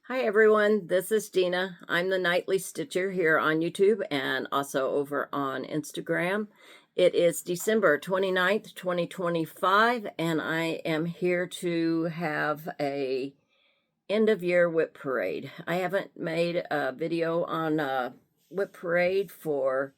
Hi everyone, this is Dina. I'm the Nightly Stitcher here on YouTube and also over on Instagram. It is December 29th, 2025, and I am here to have a end of year whip parade. I haven't made a video on whip parade for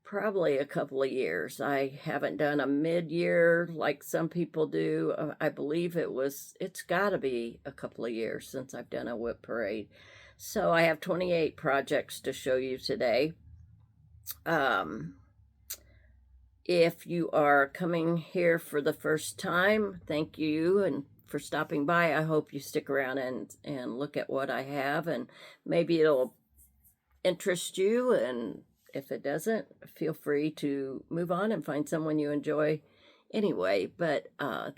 probably a couple of years. I haven't done a mid-year like some people do. I believe it's got to be a couple of years since I've done a whip parade. So I have 28 projects to show you today. Um, if you are coming here for the first time, thank you and for stopping by. I hope you stick around and look at what I have, and maybe it'll interest you, and if it doesn't, feel free to move on and find someone you enjoy anyway. But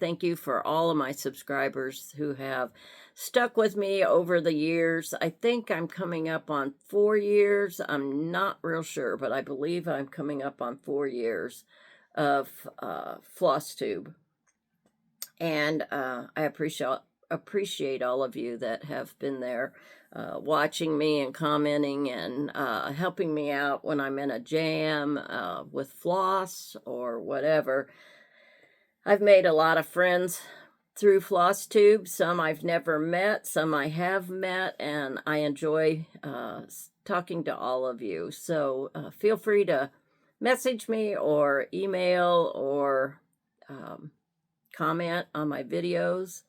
thank you for all of my subscribers who have stuck with me over the years. I think I'm coming up on 4 years. I'm not real sure, but I believe I'm coming up on 4 years of FlossTube. And I appreciate all of you that have been there watching me and commenting and helping me out when I'm in a jam with floss or whatever. I've made a lot of friends through FlossTube. Some I've never met, some I have met, and I enjoy talking to all of you. So feel free to message me or email or comment on my videos.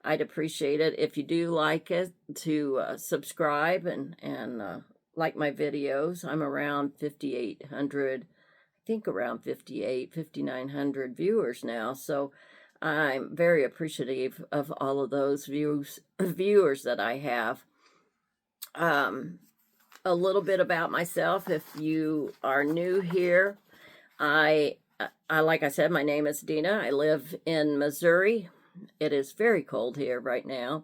I'd appreciate it if you do like it to subscribe and like my videos. I'm around 5,800, I think around 5,900 viewers now. So I'm very appreciative of all of those viewers that I have. A little bit about myself. If you are new here, like I said, my name is Dina. I live in Missouri. It is very cold here right now.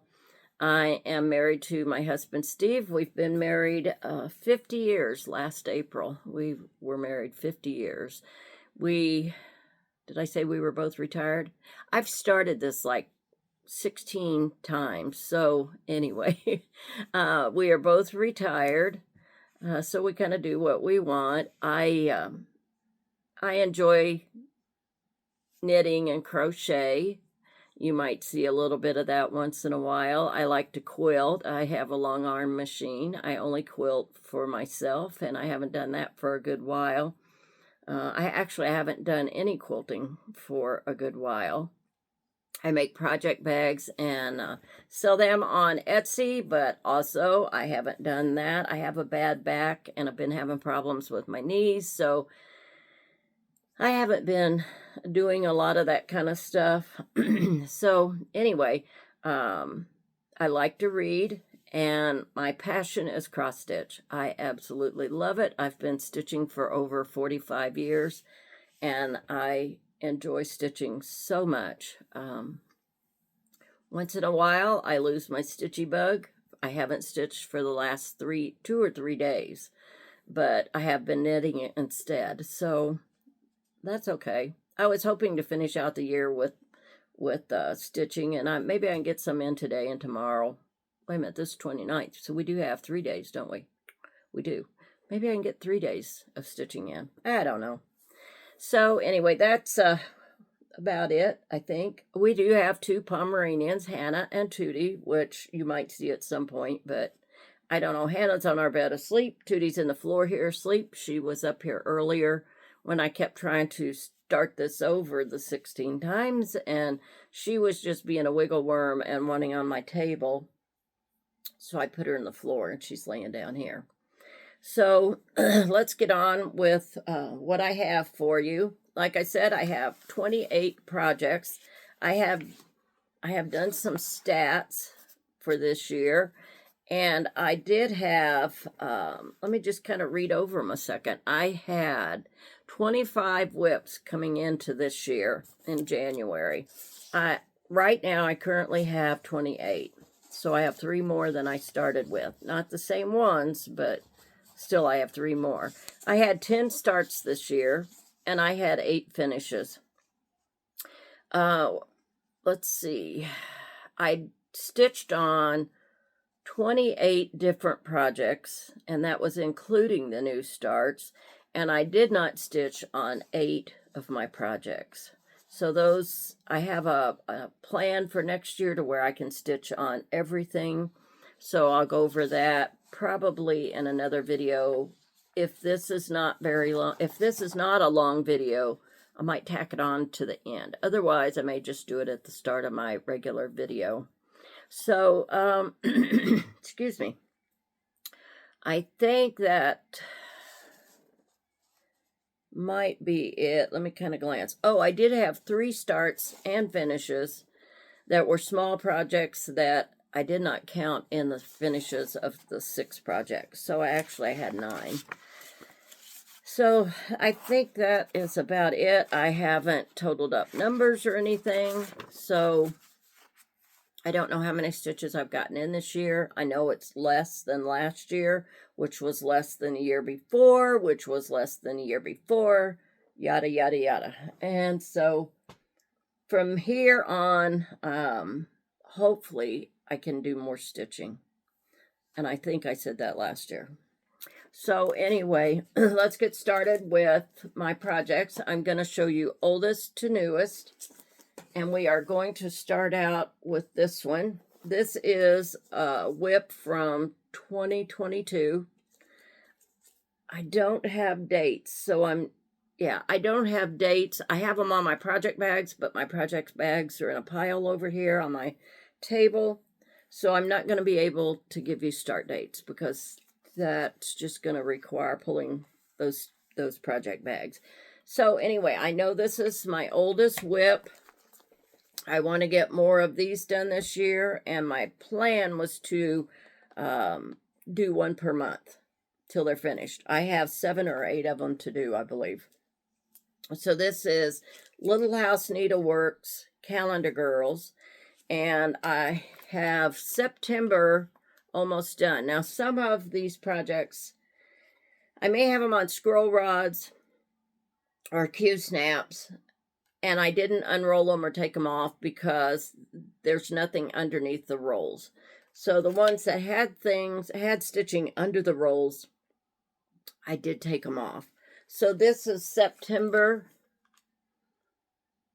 I am married to my husband, Steve. We've been married 50 years last April. We were married 50 years. Did I say we were both retired? I've started this like 16 times. So anyway, we are both retired. So we kind of do what we want. I enjoy knitting and crochet. You might see a little bit of that once in a while. I like to quilt. I have a long arm machine. I only quilt for myself, and I haven't done that for a good while. I haven't done any quilting for a good while. I make project bags and sell them on Etsy, but also I haven't done that. I have a bad back and I've been having problems with my knees, so I haven't been doing a lot of that kind of stuff. So anyway, I like to read, and my passion is cross stitch. I absolutely love it. I've been stitching for over 45 years, and I enjoy stitching so much. Once in a while, I lose my stitchy bug. I haven't stitched for the last 2 or 3 days, but I have been knitting it instead. So that's okay. I was hoping to finish out the year with stitching, and maybe I can get some in today and tomorrow. Wait a minute, this is 29th, so we do have 3 days, don't we? We do. Maybe I can get 3 days of stitching in. I don't know. So anyway, that's about it, I think. We do have 2 Pomeranians, Hannah and Tootie, which you might see at some point, but I don't know. Hannah's on our bed asleep. Tootie's in the floor here asleep. She was up here earlier when I kept trying to start this over the 16 times, and she was just being a wiggle worm and wanting on my table. So I put her in the floor, and she's laying down here. So let's get on with what I have for you. Like I said, I have 28 projects. I have done some stats for this year, and I did have, let me just kind of read over them a second. I had 25 whips coming into this year in January. Right now, I currently have 28. So I have 3 more than I started with. Not the same ones, but still I have 3 more. I had 10 starts this year, and I had 8 finishes. Let's see. I stitched on 28 different projects, and that was including the new starts, and I did not stitch on 8 of my projects. So those, I have a plan for next year to where I can stitch on everything. So I'll go over that probably in another video. If this is not very long, if this is not a long video, I might tack it on to the end. Otherwise, I may just do it at the start of my regular video. So, excuse me. I think that might be it. Let me kind of glance. Oh, I did have 3 starts and finishes that were small projects that I did not count in the finishes of the 6 projects. So I actually had 9. So I think that is about it. I haven't totaled up numbers or anything. So I don't know how many stitches I've gotten in this year. I know it's less than last year, which was less than the year before, which was less than the year before, yada, yada, yada. And so from here on, hopefully I can do more stitching. And I think I said that last year. So anyway, let's get started with my projects. I'm going to show you oldest to newest. And we are going to start out with this one. This is a WIP from 2022. I don't have dates, so I don't have dates. I have them on my project bags, but my project bags are in a pile over here on my table. So I'm not going to be able to give you start dates because that's just going to require pulling those project bags. So anyway, I know this is my oldest WIP. I want to get more of these done this year, and my plan was to do one per month till they're finished. I have 7 or 8 of them to do, I believe. So this is Little House Needleworks Calendar Girls, and I have September almost done. Now, some of these projects, I may have them on scroll rods or Q-snaps, and I didn't unroll them or take them off because there's nothing underneath the rolls. So the ones that had stitching under the rolls, I did take them off. So this is September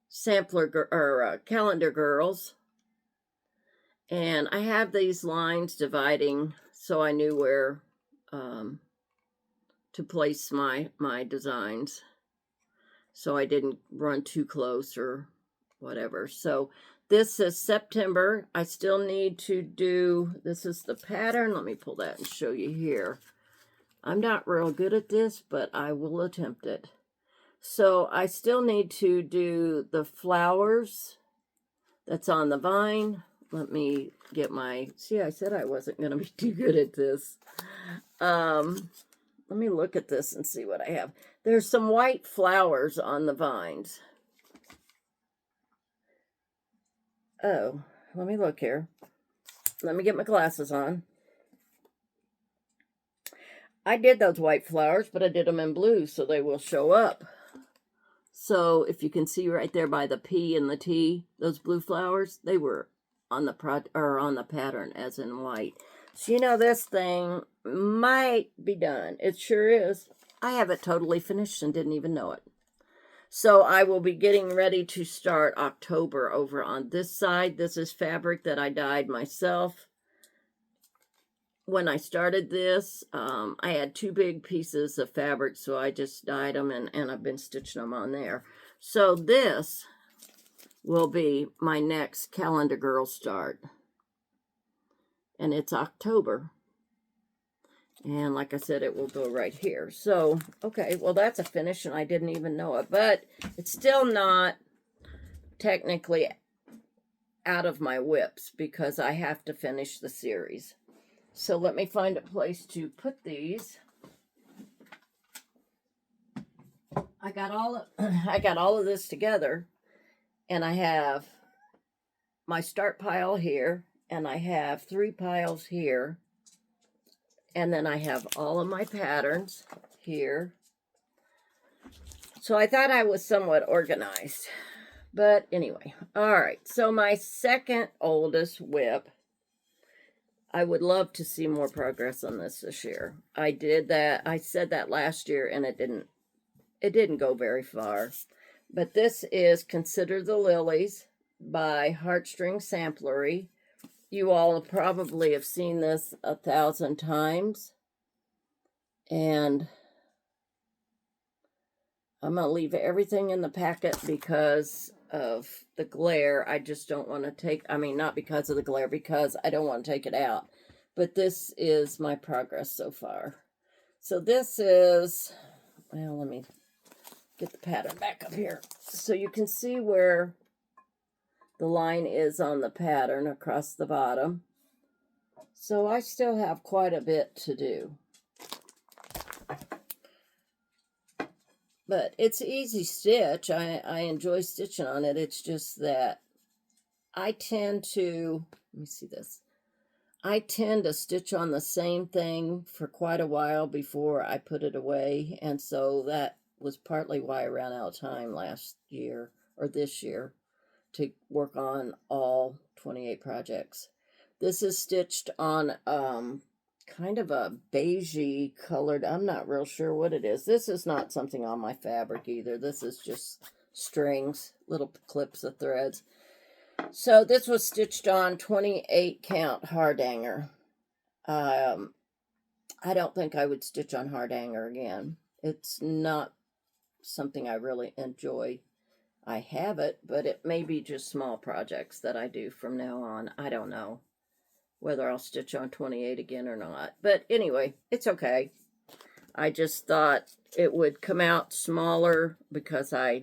sampler or calendar girls. And I have these lines dividing so I knew where to place my designs. So I didn't run too close or whatever. So this is September. I still need to do, this is the pattern. Let me pull that and show you here. I'm not real good at this, but I will attempt it. So I still need to do the flowers that's on the vine. Let me get my, see, I said I wasn't going to be too good at this. Let me look at this and see what I have. There's some white flowers on the vines. Oh, let me look here. Let me get my glasses on. I did those white flowers, but I did them in blue, so they will show up. So if you can see right there by the P and the T, those blue flowers, they were on the pattern as in white. So you know this thing might be done. It sure is. I have it totally finished and didn't even know it. So I will be getting ready to start October over on this side. This is fabric that I dyed myself. When I started this, I had 2 big pieces of fabric, so I just dyed them, and I've been stitching them on there. So this will be my next Calendar Girl start. And it's October. And like I said, it will go right here. So, okay, well, that's a finish, and I didn't even know it. But it's still not technically out of my WIPs because I have to finish the series. So let me find a place to put these. I got all of this together, and I have my start pile here, and I have 3 piles here, and then I have all of my patterns here. So I thought I was somewhat organized, but anyway. All right, so my second oldest WIP, I would love to see more progress on this year. I did that. I said that last year, and it didn't go very far. But this is Consider the Lilies by Heartstring Samplery. You all probably have seen this 1,000 times. And I'm going to leave everything in the packet because of the glare. I just don't want to take, I mean, not because of the glare, because I don't want to take it out. But this is my progress so far. So this is, well, let me get the pattern back up here. So you can see where the line is on the pattern across the bottom. So I still have quite a bit to do. But it's easy stitch. I enjoy stitching on it. It's just that I tend to, let me see this. I tend to stitch on the same thing for quite a while before I put it away. And so that was partly why I ran out of time last year, or this year, to work on all 28 projects. This is stitched on kind of a beigey colored, I'm not real sure what it is. This is not something on my fabric either. This is just strings, little clips of threads. So this was stitched on 28 count Hardanger. I don't think I would stitch on Hardanger again. It's not something I really enjoy. I have it, but it may be just small projects that I do from now on. I don't know whether I'll stitch on 28 again or not. But anyway, it's okay. I just thought it would come out smaller because I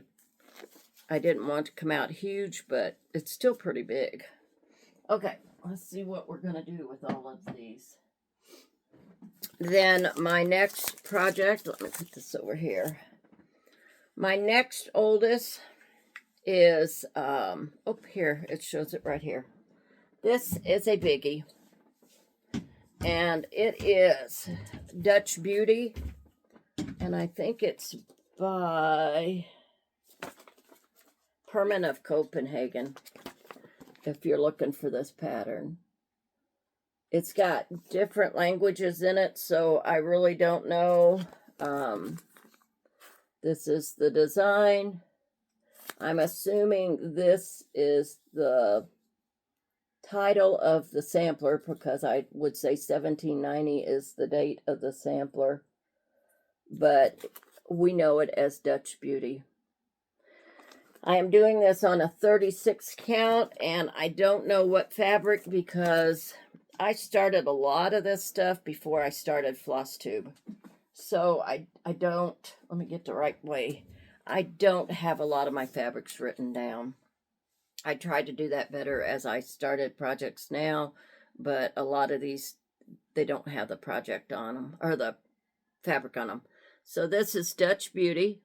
didn't want to come out huge, but it's still pretty big. Okay, let's see what we're going to do with all of these. Then my next project, let me put this over here. My next oldest is, here, it shows it right here. This is a biggie, and it is Dutch Beauty, and I think it's by Perman of Copenhagen, if you're looking for this pattern. It's got different languages in it, so I really don't know. This is the design. I'm assuming this is the title of the sampler, because I would say 1790 is the date of the sampler, but we know it as Dutch Beauty. I am doing this on a 36 count, and I don't know what fabric, because I started a lot of this stuff before I started Flosstube. So I don't, let me get the right way. I don't have a lot of my fabrics written down. I tried to do that better as I started projects now, but a lot of these, they don't have the project on them, or the fabric on them. So this is Dutch Beauty.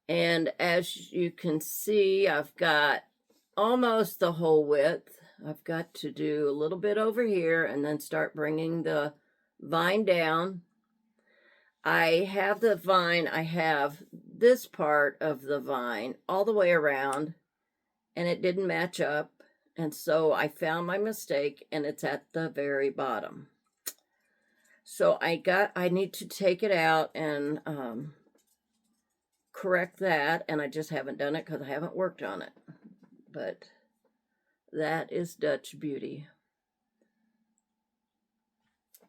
And as you can see, I've got almost the whole width. I've got to do a little bit over here and then start bringing the vine down. I have the vine, I have this part of the vine all the way around, and it didn't match up, and so I found my mistake, and it's at the very bottom. So I need to take it out and correct that, and I just haven't done it because I haven't worked on it. But that is Dutch Beauty.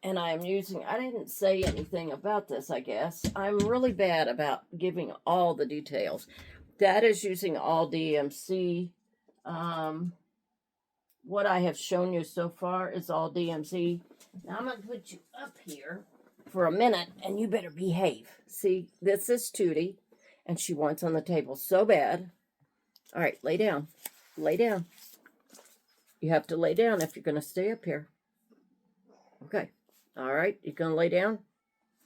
And I'm using, I didn't say anything about this, I guess. I'm really bad about giving all the details. That is using all DMC. What I have shown you so far is all DMC. Now I'm going to put you up here for a minute, and you better behave. See, this is Tootie, and she wants on the table so bad. All right, lay down. Lay down. You have to lay down if you're going to stay up here. Okay. All right, you going to lay down?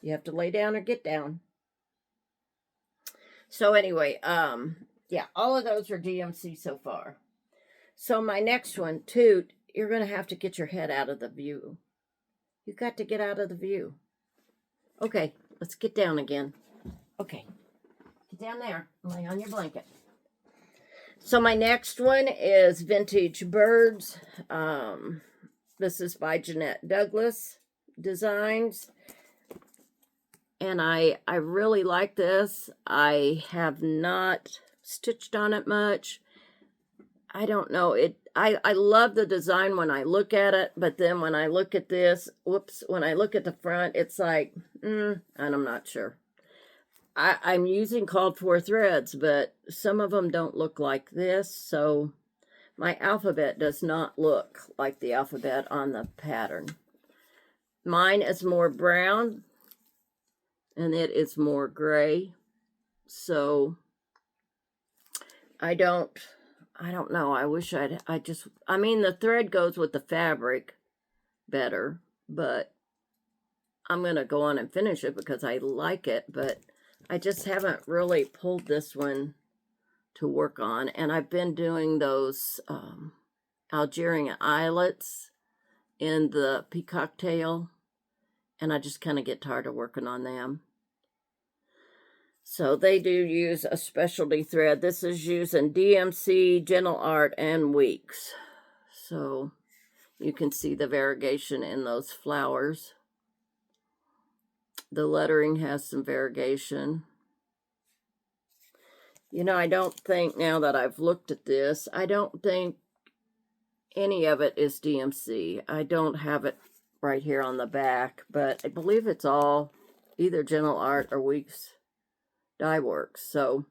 You have to lay down or get down. So anyway, yeah, all of those are DMC so far. So my next one, Toot, you're going to have to get your head out of the view. You've got to get out of the view. Okay, let's get down again. Okay, get down there and lay on your blanket. So my next one is Vintage Birds. This is by Jeanette Douglas Designs. And I really like this. I have not stitched on it much. I don't know. I love the design when I look at it, but then when I look at this, whoops, when I look at the front, it's like, and I'm not sure. I'm using called for threads, but some of them don't look like this, so my alphabet does not look like the alphabet on the pattern. Mine is more brown, and it is more gray, so I don't know. I wish I mean, the thread goes with the fabric better, but I'm going to go on and finish it because I like it, but I just haven't really pulled this one to work on. And I've been doing those Algerian eyelets in the peacock tail, and I just kind of get tired of working on them. So they do use a specialty thread. This is using DMC, Gentle Art, and Weeks. So you can see the variegation in those flowers. The lettering has some variegation. You know, I don't think, now that I've looked at this, I don't think any of it is DMC. I don't have it right here on the back, but I believe it's all either Gentle Art or Weeks Dye Works. So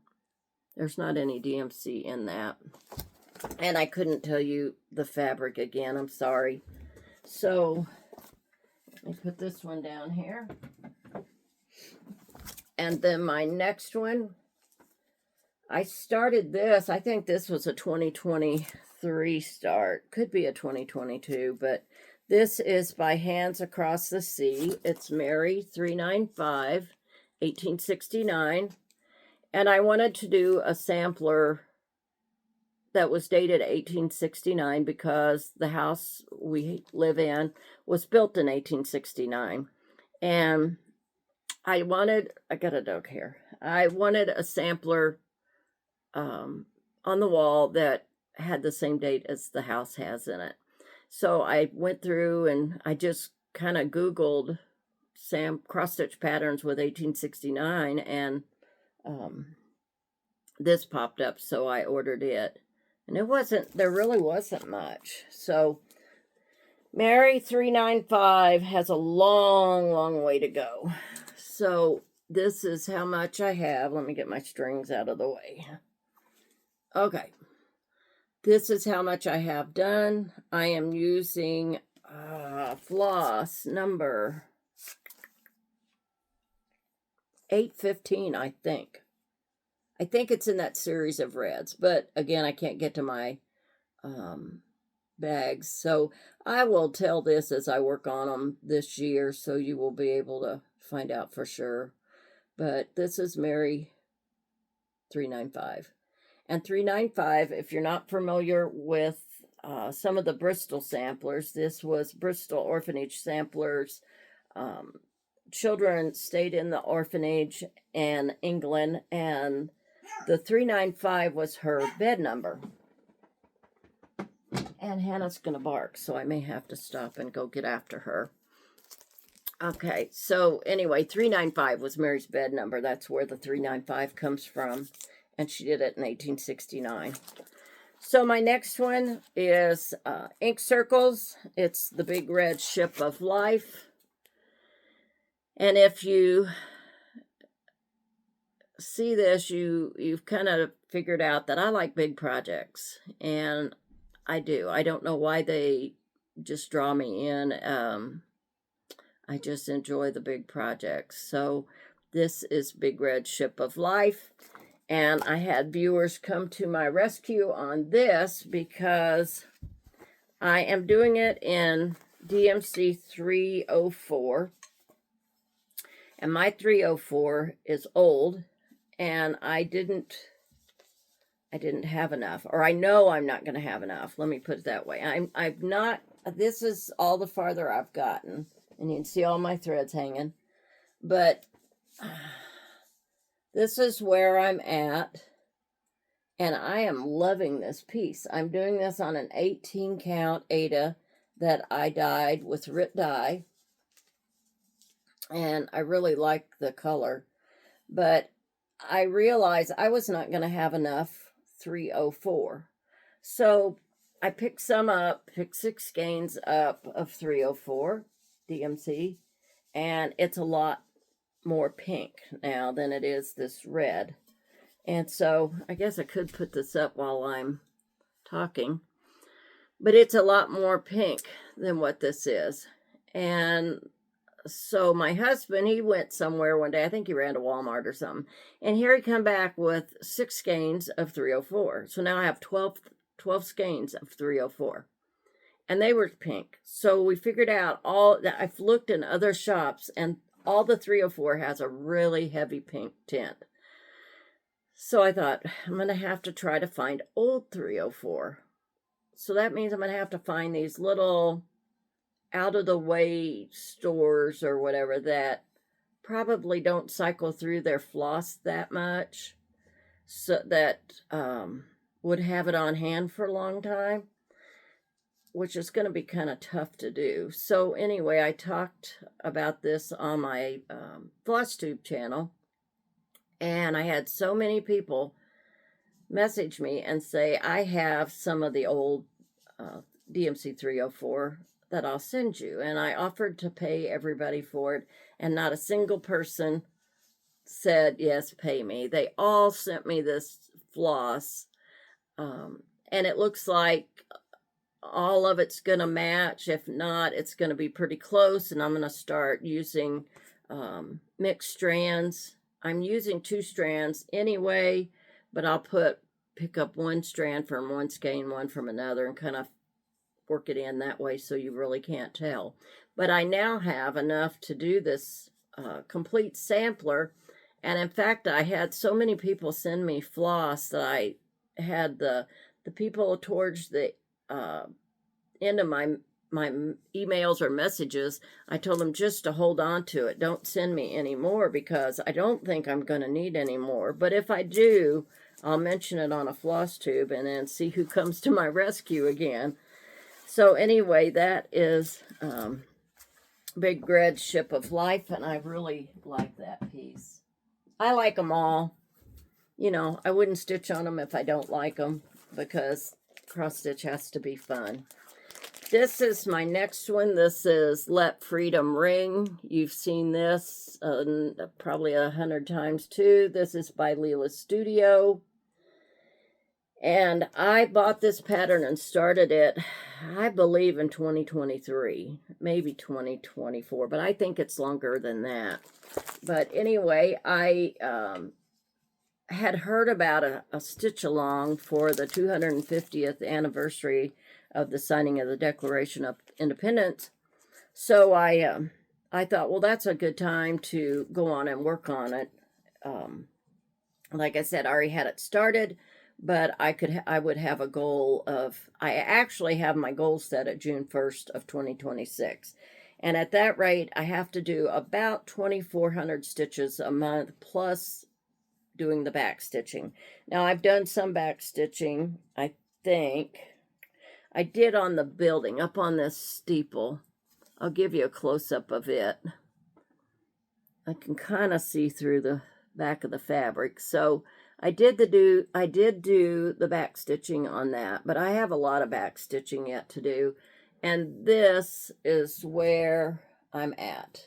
there's not any DMC in that. And I couldn't tell you the fabric again. I'm sorry. So let me put this one down here. And then my next one, I started this. I think this was a 2023 start. Could be a 2022, but this is by Hands Across the Sea. It's Mary 395, 1869. And I wanted to do a sampler that was dated 1869 because the house we live in was built in 1869. And I got a dog here. I wanted a sampler on the wall that had the same date as the house has in it. So I went through and I just kind of Googled cross-stitch patterns with 1869, and this popped up, so I ordered it. And there really wasn't much. So Mary 395 has a long, long way to go. So this is how much I have. Let me get my strings out of the way. Okay. This is how much I have done. I am using floss number 815, I think. I think it's in that series of reds, but again, I can't get to my bags. So I will tell this as I work on them this year, so you will be able to find out for sure. But this is Mary 395. And 395, if you're not familiar with some of the Bristol samplers, this was Bristol Orphanage Samplers. Children stayed in the orphanage in England, and the 395 was her bed number. And Hannah's going to bark, so I may have to stop and go get after her. Okay, so anyway, 395 was Mary's bed number. That's where the 395 comes from. And she did it in 1869. So my next one is Ink Circles. It's the Big Red Ship of Life. And if you see this, you've kind of figured out that I like big projects. And I do. I don't know why they just draw me in. I just enjoy the big projects. So this is Big Red Ship of Life. And I had viewers come to my rescue on this because I am doing it in DMC 304. And my 304 is old, and I didn't have enough, or I know I'm not going to have enough. Let me put it that way. I've not, this is all the farther I've gotten, and you can see all my threads hanging, but this is where I'm at, and I am loving this piece. I'm doing this on an 18 count Aida that I dyed with Rit Dye, and I really like the color, but I realized I was not going to have enough 304. So I picked some up, picked 6 skeins up of 304 DMC, and it's a lot more pink now than it is this red. And so I guess I could put this up while I'm talking, but it's a lot more pink than what this is. And so my husband, he went somewhere one day, I think he ran to Walmart or something, and here he come back with 6 skeins of 304. So now I have 12 skeins of 304, and they were pink. So we figured out all that. I've looked in other shops, and all the 304 has a really heavy pink tint. So I thought, I'm going to have to try to find old 304. So that means I'm going to have to find these little out of the way stores or whatever that probably don't cycle through their floss that much, so that would have it on hand for a long time, which is going to be kind of tough to do. So anyway, I talked about this on my FlossTube channel, and I had so many people message me and say, I have some of the old DMC 304 that I'll send you. And I offered to pay everybody for it, and not a single person said, yes, pay me. They all sent me this floss, and it looks like all of it's going to match. If not, it's going to be pretty close, and I'm going to start using mixed strands. I'm using 2 strands anyway, but I'll pick up 1 strand from one skein, one from another, and kind of work it in that way so you really can't tell. But I now have enough to do this complete sampler, and in fact, I had so many people send me floss that I had the people towards the end of my emails or messages, I told them just to hold on to it. Don't send me any more, because I don't think I'm going to need any more. But if I do, I'll mention it on a FlossTube and then see who comes to my rescue again. So anyway, that is Big Red's Ship of Life, and I really like that piece. I like them all. You know, I wouldn't stitch on them if I don't like them, because cross stitch has to be fun. This is my next one. This is Let Freedom Ring. You've seen this probably 100 times too. This is by Leela Studio. And I bought this pattern and started it, I believe, in 2023, maybe 2024, but I think it's longer than that. But anyway, I had heard about a stitch along for the 250th anniversary of the signing of the Declaration of Independence. So I thought, well, that's a good time to go on and work on it. Like I said, I already had it started, but I would have a goal of, I actually have my goal set at June 1st of 2026. And at that rate, I have to do about 2,400 stitches a month, plus doing the back stitching. Now, I've done some back stitching, I think. I did on the building, up on this steeple. I'll give you a close-up of it. I can kind of see through the back of the fabric. So I did do the back stitching on that, but I have a lot of back stitching yet to do. And this is where I'm at.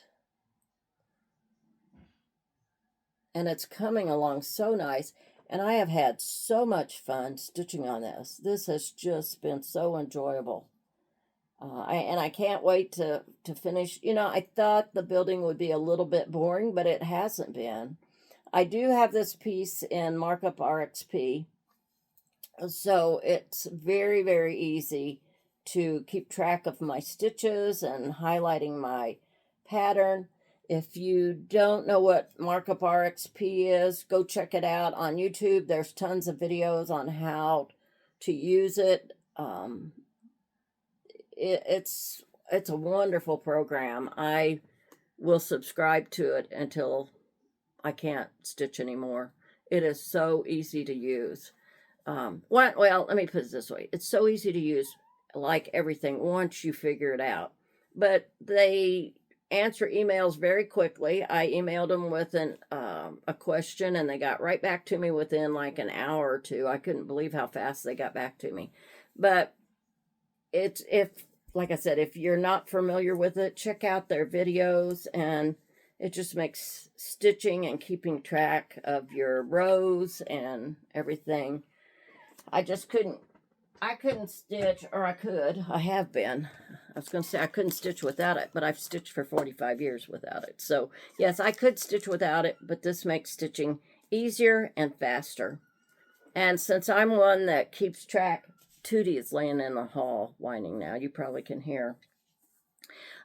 And it's coming along so nice. And I have had so much fun stitching on this. This has just been so enjoyable. And I can't wait to finish. You know, I thought the building would be a little bit boring, but it hasn't been. I do have this piece in Markup RXP. So it's very, very easy to keep track of my stitches and highlighting my pattern. If you don't know what Markup RXP is, go check it out on YouTube. There's tons of videos on how to use it. It's a wonderful program. I will subscribe to it until I can't stitch anymore. It is so easy to use. Well, let me put it this way. It's so easy to use. like everything once you figure it out. But they answer emails very quickly. I emailed them with a question, and they got right back to me within like an hour or two. I couldn't believe how fast they got back to me. But it's, if, like I said, if you're not familiar with it, check out their videos, and it just makes stitching and keeping track of your rows and everything. I couldn't stitch, or I have been. I was going to say I couldn't stitch without it, but I've stitched for 45 years without it. So, yes, I could stitch without it, but this makes stitching easier and faster. And since I'm one that keeps track, Tootie is laying in the hall whining now. You probably can hear.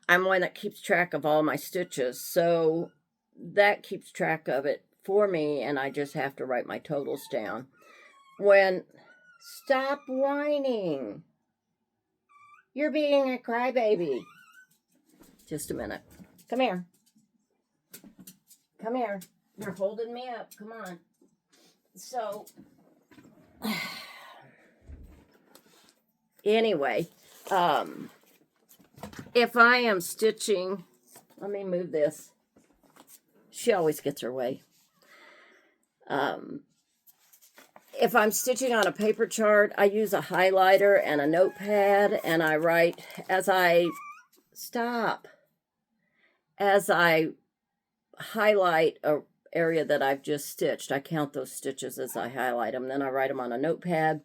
I'm one that keeps track of all my stitches, so that keeps track of it for me, and I just have to write my totals down. Stop whining. You're being a crybaby. Just a minute. Come here. Come here. You're holding me up. Come on. So, anyway, if I am stitching, let me move this. She always gets her way. If I'm stitching on a paper chart, I use a highlighter and a notepad, and I write as I highlight a area that I've just stitched. I count those stitches as I highlight them. Then I write them on a notepad.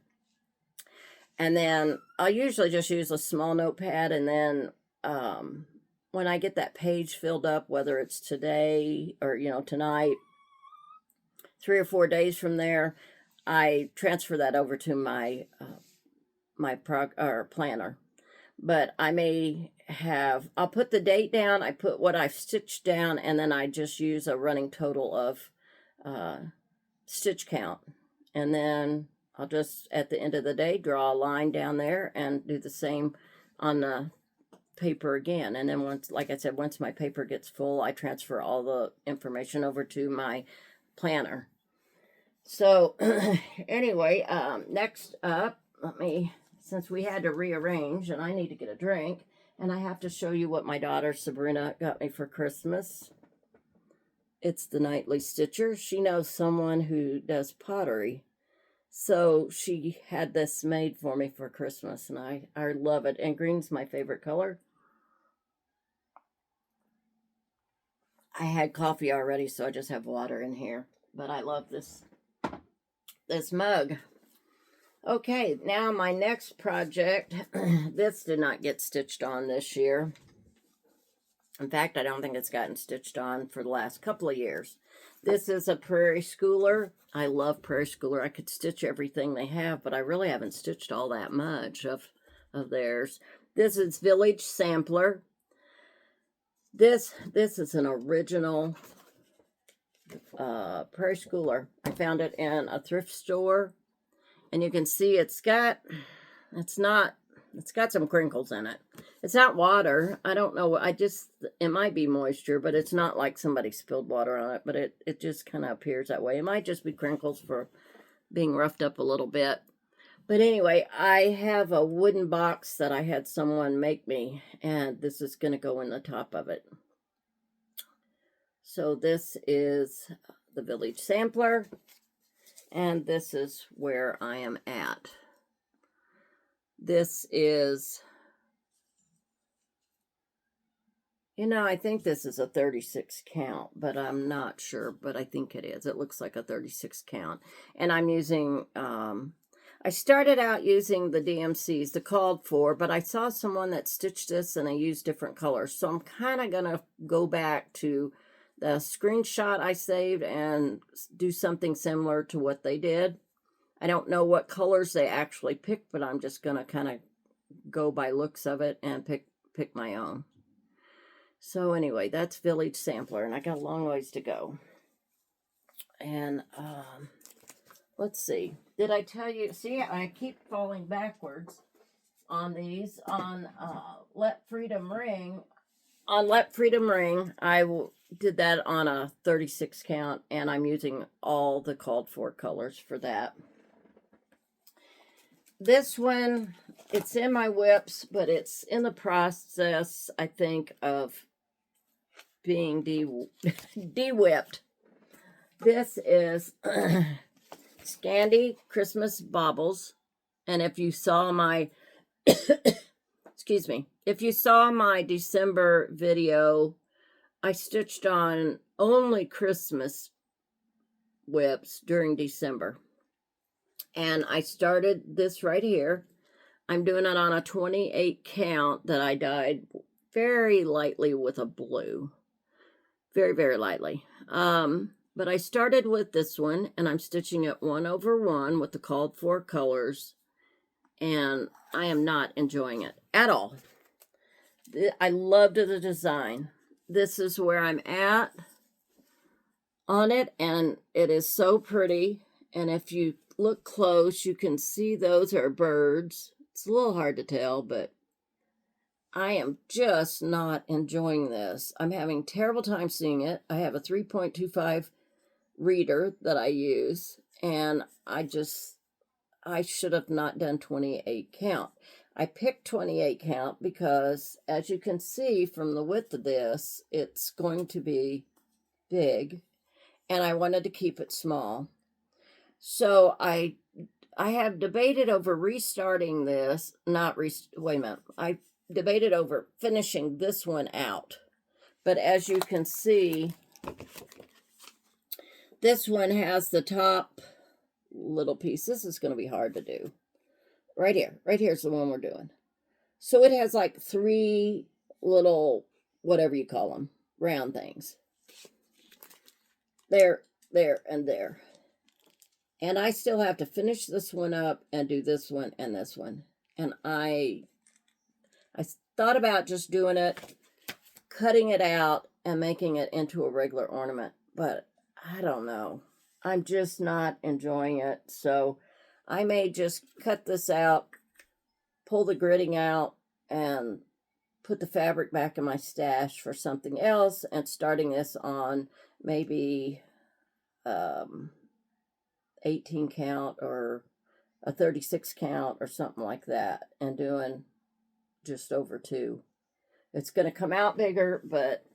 And then I'll usually just use a small notepad, and then when I get that page filled up, whether it's today or, tonight, 3 or 4 days from there, I transfer that over to my planner. But I'll put the date down, I put what I've stitched down, and then I just use a running total of stitch count. And then I'll just, at the end of the day, draw a line down there and do the same on the paper again. And then once my paper gets full, I transfer all the information over to my planner. So, anyway, next up, since we had to rearrange, and I need to get a drink, and I have to show you what my daughter Sabrina got me for Christmas. It's the Nightly Stitcher. She knows someone who does pottery, so she had this made for me for Christmas, and I love it. And green's my favorite color. I had coffee already, so I just have water in here, but I love this mug. Okay, now my next project, this did not get stitched on this year. In fact, I don't think it's gotten stitched on for the last couple of years. This is a Prairie Schooler. I love Prairie Schooler. I could stitch everything they have, but I really haven't stitched all that much of theirs. This is Village Sampler. This is an original Prairie Schooler. I found it in a thrift store, and you can see it's got some crinkles in it. It's not water. I don't know. It might be moisture, but it's not like somebody spilled water on it, but it just kind of appears that way. It might just be crinkles for being roughed up a little bit. But anyway, I have a wooden box that I had someone make me, and this is going to go in the top of it. So this is the Village Sampler, and this is where I am at. This is, I think this is a 36 count, but I'm not sure, but I think it is. It looks like a 36 count. And I'm using, I started out using the DMCs, the called for, but I saw someone that stitched this and I used different colors. So I'm kind of going to go back to the screenshot I saved and do something similar to what they did. I don't know what colors they actually picked, but I'm just going to kind of go by looks of it and pick my own. So anyway, that's Village Sampler, and I got a long ways to go. And let's see. Did I tell you? See, I keep falling backwards on these. On Let Freedom Ring. On Let Freedom Ring, I did that on a 36 count, and I'm using all the called for colors for that. This one, it's in my whips, but it's in the process, I think, of being de-whipped. This is Scandi Christmas Baubles. And if you saw my, excuse me, if you saw my December video, I stitched on only Christmas whips during December. And I started this right here. I'm doing it on a 28 count that I dyed very lightly with a blue. Very, very lightly. But I started with this one, and I'm stitching it 1/1 with the called for colors, and I am not enjoying it at all. I loved the design. This is where I'm at on it, and it is so pretty. And if you look close, you can see those are birds. It's a little hard to tell, but I am just not enjoying this. I'm having terrible time seeing it. I have a 3.25 reader that I use, and I should have not done 28 count. I picked 28 count because, as you can see from the width of this, it's going to be big, and I wanted to keep it small. So I have debated over restarting this, wait a minute. I debated over finishing this one out. But as you can see, this one has the top little piece. This is going to be hard to do. Right here. Right here is the one we're doing. So it has like 3 little, whatever you call them, round things. There, and there. And I still have to finish this one up and do this one and this one. And I thought about just doing it, cutting it out, and making it into a regular ornament. But I don't know. I'm just not enjoying it. So I may just cut this out, pull the gridding out, and put the fabric back in my stash for something else, and starting this on maybe 18 count or a 36 count or something like that, and doing just over 2. It's going to come out bigger, but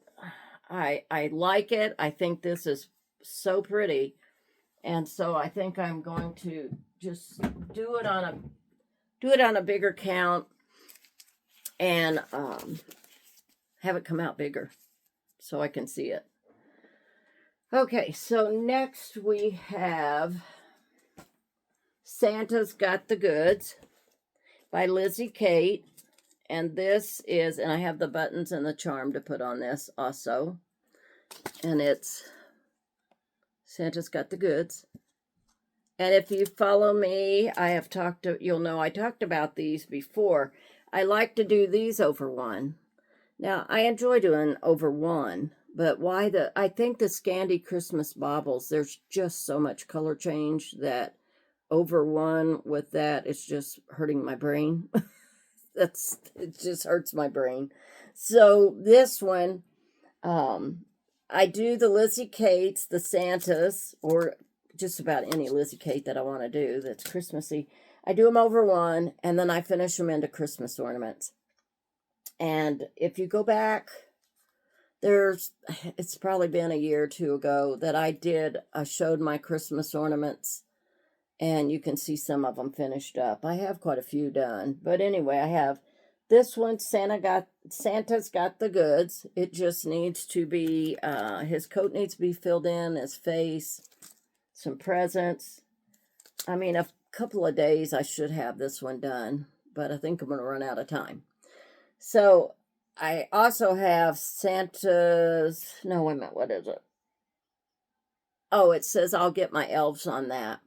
I like it. I think this is so pretty, and so I think I'm going to just do it on a bigger count and have it come out bigger so I can see it. Okay, so next we have Santa's Got the Goods by Lizzie Kate. And this is, and I have the buttons and the charm to put on this also. And it's Santa's Got the Goods. And if you follow me, you'll know I talked about these before. I like to do these over 1. Now, I enjoy doing over 1, but I think the Scandi Christmas Baubles, there's just so much color change that over 1 with that, it's just hurting my brain. It just hurts my brain. So this one, I do the Lizzie Kates, the Santas, or just about any Lizzie Kate that I want to do that's Christmassy. I do them over 1, and then I finish them into Christmas ornaments. And if you go back, it's probably been a year or 2 ago that I showed my Christmas ornaments, and you can see some of them finished up. I have quite a few done. But anyway, I have this one, Santa's Got the Goods. It just needs to be, his coat needs to be filled in, his face, some presents. I mean, a couple of days I should have this one done, but I think I'm going to run out of time. So I also have Santa's, no, wait a minute, what is it? Oh, it says I'll Get My Elves on that.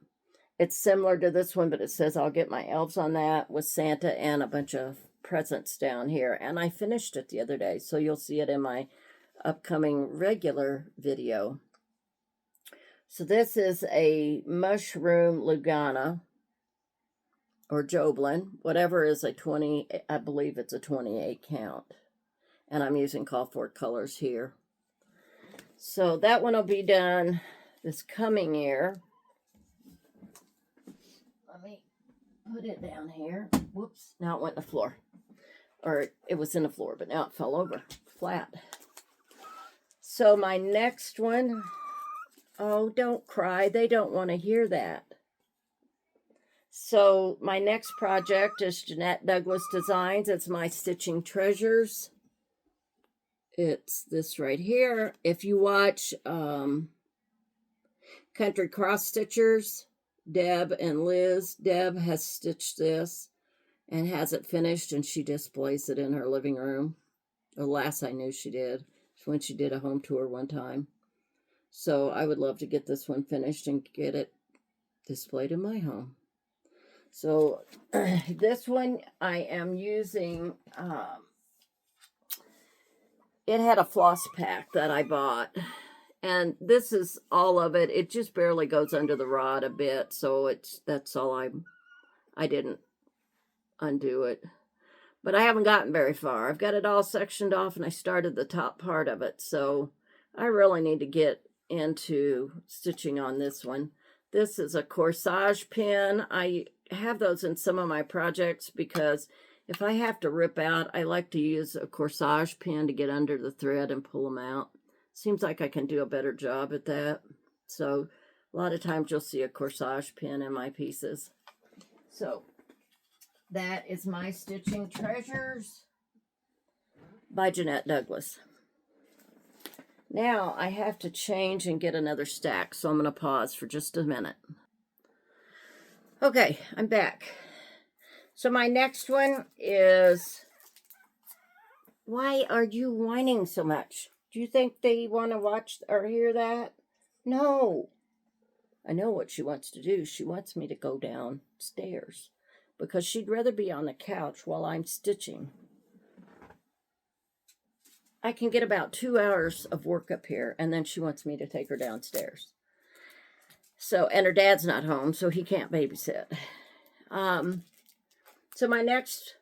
It's similar to this one, but it says I'll Get My Elves on that with Santa and a bunch of presents down here. And I finished it the other day, so you'll see it in my upcoming regular video. So this is a mushroom Lugana or Joblin, whatever is a 20, I believe it's a 28 count. And I'm using call for colors here. So that one will be done this coming year. Let me put it down here. Whoops, now it went in the floor. Or it was in the floor, but now it fell over flat. So my next one, oh, don't cry. They don't want to hear that. So my next project is Jeanette Douglas Designs. It's my Stitching Treasures. It's this right here. If you watch Country Cross Stitchers, Deb and Liz, Deb has stitched this and has it finished, and she displays it in her living room. The last I knew she did, when she did a home tour one time. So I would love to get this one finished and get it displayed in my home. So this one I am using, it had a floss pack that I bought. And this is all of it. It just barely goes under the rod a bit. So that's all I didn't undo it. But I haven't gotten very far. I've got it all sectioned off and I started the top part of it. So I really need to get into stitching on this one. This is a corsage pin. I have those in some of my projects because if I have to rip out, I like to use a corsage pin to get under the thread and pull them out. Seems like I can do a better job at that. So a lot of times you'll see a corsage pin in my pieces. So that is my Stitching Treasures by Jeanette Douglas. Now I have to change and get another stack, so I'm going to pause for just a minute. Okay, I'm back. So my next one is, why are you whining so much? Do you think they want to watch or hear that? No. I know what she wants to do. She wants me to go downstairs because she'd rather be on the couch while I'm stitching. I can get about 2 hours of work up here, and then she wants me to take her downstairs. So, and her dad's not home, so he can't babysit. So my next,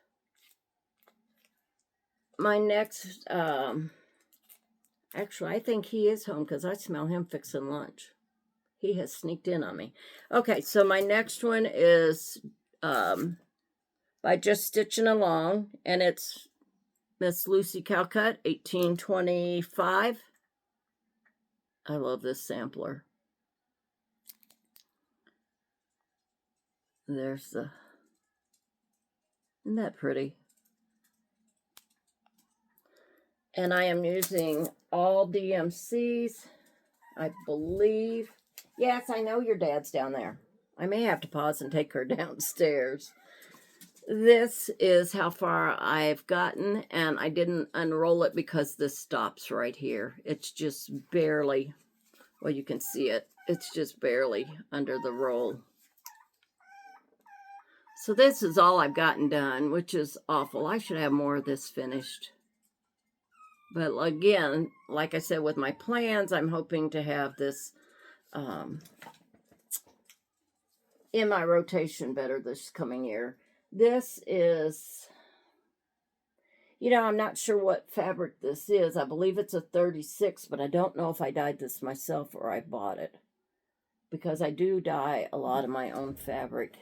actually, I think he is home because I smell him fixing lunch. He has sneaked in on me. Okay, so my next one is by Just Stitching Along, and it's Miss Lucy Calcutt, 1825. I love this sampler. There's the, isn't that pretty? And I am using all DMCs, I believe. Yes, I know your dad's down there. I may have to pause and take her downstairs. This is how far I've gotten, and I didn't unroll it because this stops right here. It's just barely, well, you can see it. It's just barely under the roll. So this is all I've gotten done, which is awful. I should have more of this finished. But again, like I said, with my plans, I'm hoping to have this in my rotation better this coming year. This is, I'm not sure what fabric this is. I believe it's a 36, but I don't know if I dyed this myself or I bought it. Because I do dye a lot of my own fabric.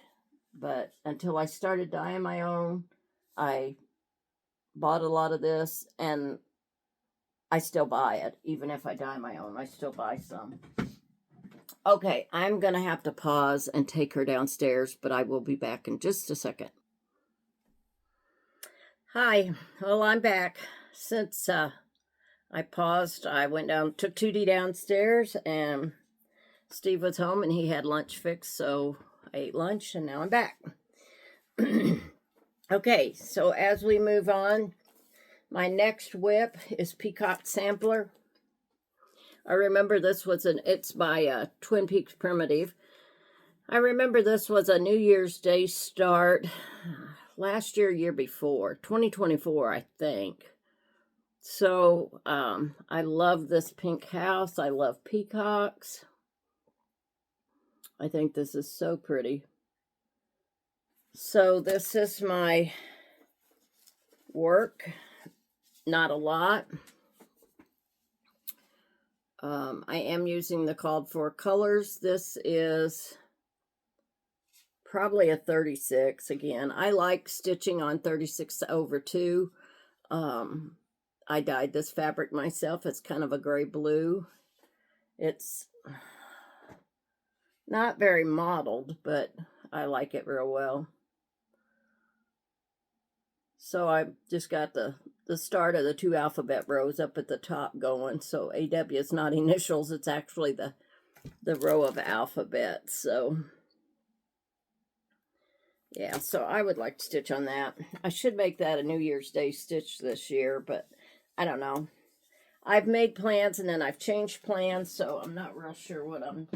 But until I started dyeing my own, I bought a lot of this, and I still buy it. Even if I dye my own, I still buy some. Okay, I'm going to have to pause and take her downstairs, but I will be back in just a second. Hi, well, I'm back. Since I paused, I went down, took 2D downstairs, and Steve was home, and he had lunch fixed, so I ate lunch, and now I'm back. Okay, so as we move on, my next whip is Peacock Sampler. I remember this was it's by Twin Peaks Primitive. I remember this was a New Year's Day start last year before, 2024, I think. So I love this pink house. I love peacocks. I think this is so pretty. So this is my work. Not a lot. I am using the called for colors. This is Probably a 36 again. I like stitching on 36/2. I dyed this fabric myself. It's kind of a gray blue. It's not very mottled, but I like it real well. So I just got the start of the 2 alphabet rows up at the top going. So AW is not initials, it's actually the row of alphabets. So yeah, so I would like to stitch on that. I should make that a New Year's Day stitch this year, but I don't know. I've made plans and then I've changed plans, so I'm not real sure what I'm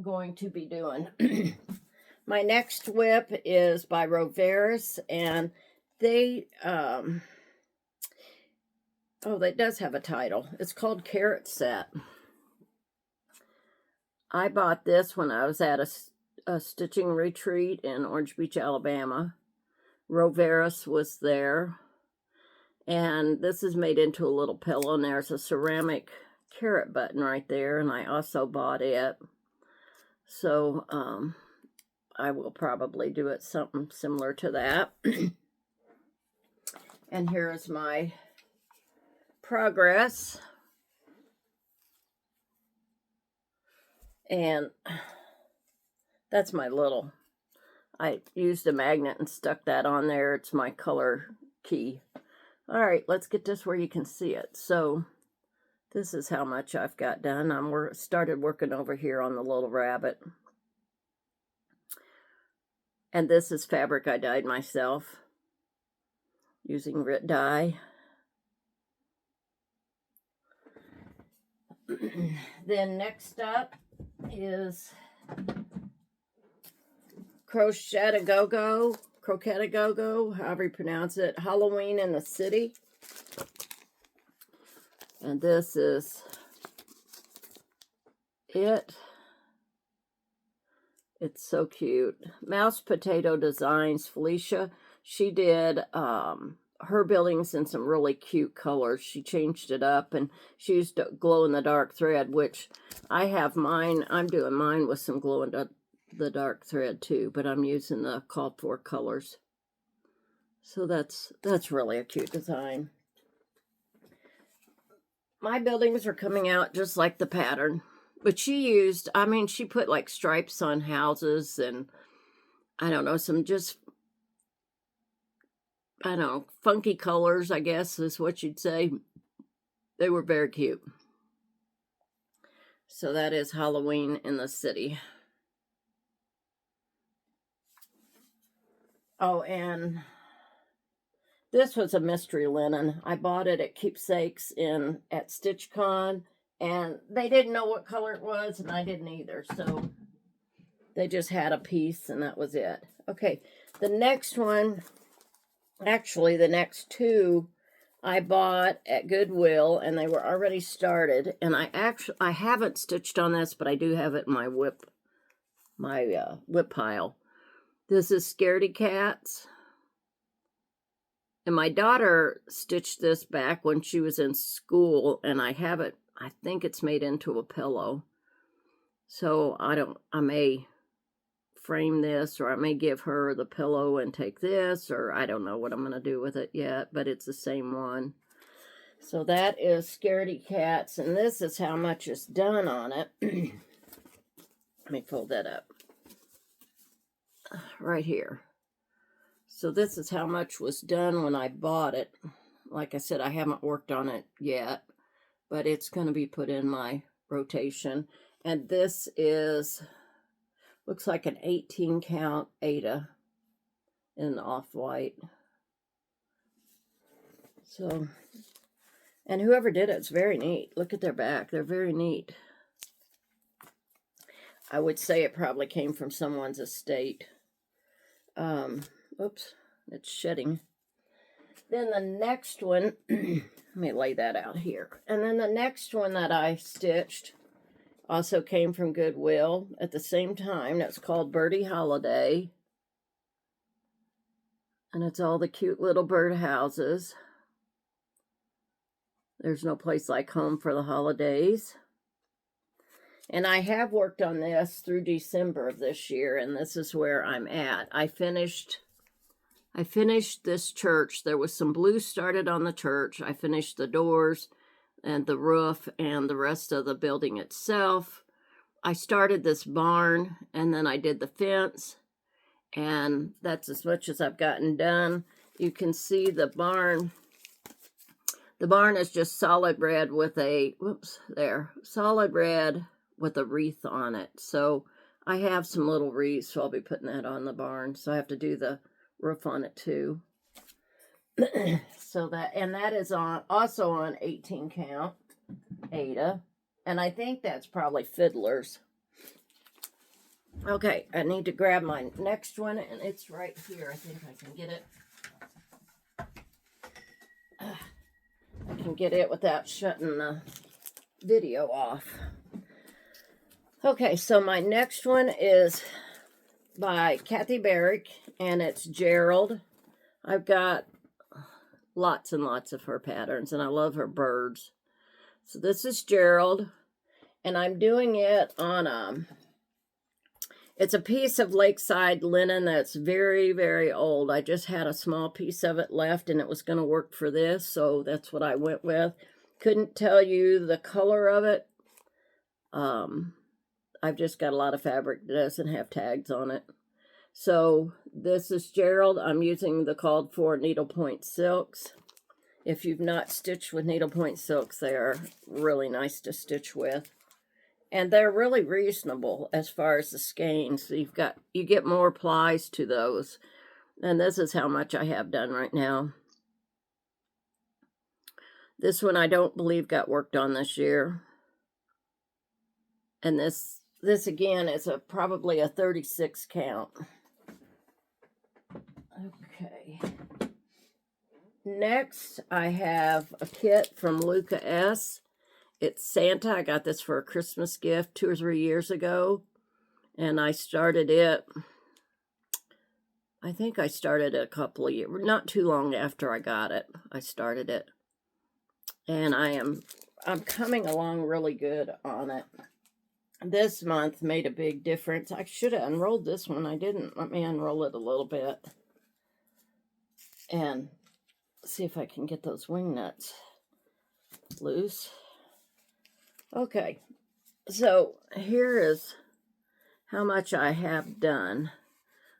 going to be doing. My next whip is by Roveris, and they, oh, that does have a title. It's called Carrot Set. I bought this when I was at a stitching retreat in Orange Beach, Alabama. Roveris was there. And this is made into a little pillow, and there's a ceramic carrot button right there, and I also bought it. So, I will probably do it something similar to that. And here is my progress. And that's my little, I used a magnet and stuck that on there. It's my color key. All right, let's get this where you can see it. So this is how much I've got done. Started working over here on the little rabbit. And this is fabric I dyed myself using Rit dye. Then next up is Crochet-A-Go-Go, however you pronounce it, Halloween in the City. And this is it. It's so cute. Mouse Potato Designs, Felicia. She did her buildings in some really cute colors. She changed it up, and she used glow-in-the-dark thread, which I have mine. I'm doing mine with some glow-in-the-dark thread too, but I'm using the called for colors. So that's really a cute design. My buildings are coming out just like the pattern. But she used, I mean, she put like stripes on houses and, I don't know, some just, I don't know, funky colors, I guess is what you'd say. They were very cute. So that is Halloween in the City. Oh, and this was a mystery linen. I bought it at Keepsakes at StitchCon. And they didn't know what color it was, and I didn't either. So they just had a piece, and that was it. Okay, the next one, actually the next two, I bought at Goodwill, and they were already started. And I haven't stitched on this, but I do have it in my whip pile. This is Scaredy Cats. And my daughter stitched this back when she was in school, and I have it. I think it's made into a pillow. So I may frame this, or I may give her the pillow and take this, or I don't know what I'm going to do with it yet, but it's the same one. So that is Scaredy Cats, and this is how much is done on it. Let me fold that up. Right here. So this is how much was done when I bought it. Like I said, I haven't worked on it yet, but it's going to be put in my rotation. And this looks like an 18 count Aida in off-white. So, and whoever did it's very neat. Look at their back. They're very neat. I would say it probably came from someone's estate. Oops, it's shedding. Then the next one, let me lay that out here. And then the next one that I stitched also came from Goodwill at the same time. That's called Birdie Holiday. And it's all the cute little bird houses. There's no place like home for the holidays. And I have worked on this through December of this year, and this is where I'm at. I finished this church. There was some blue started on the church. I finished the doors and the roof and the rest of the building itself. I started this barn, and then I did the fence, and that's as much as I've gotten done. You can see the barn. The barn is just solid red with a, solid red with a wreath on it. So I have some little wreaths, so I'll be putting that on the barn. So I have to do the roof on it too. So that is also on 18 count Aida. And I think that's probably Fiddlers. Okay, I need to grab my next one, and it's right here. I think I can get it. I can get it without shutting the video off. Okay, so my next one is by Kathy Barrick, and it's Gerald. I've got lots and lots of her patterns, and I love her birds. So this is Gerald, and I'm doing it on it's a piece of Lakeside linen that's very, very old. I just had a small piece of it left, and it was going to work for this, so that's what I went with. Couldn't tell you the color of it. I've just got a lot of fabric that doesn't have tags on it. So this is Gerald. I'm using the called for needlepoint silks. If you've not stitched with needlepoint silks, they are really nice to stitch with. And they're really reasonable as far as the skeins. So you get more plies to those. And this is how much I have done right now. This one I don't believe got worked on this year. And this again is probably a 36 count. Okay. Next, I have a kit from Luca S. It's Santa. I got this for a Christmas gift 2 or 3 years ago. And I started it, I think I started it a couple of years, not too long after I got it. I started it. And I'm coming along really good on it. This month made a big difference. I should have unrolled this one. I didn't. Let me unroll it a little bit. And see if I can get those wing nuts loose. Okay. So here is how much I have done.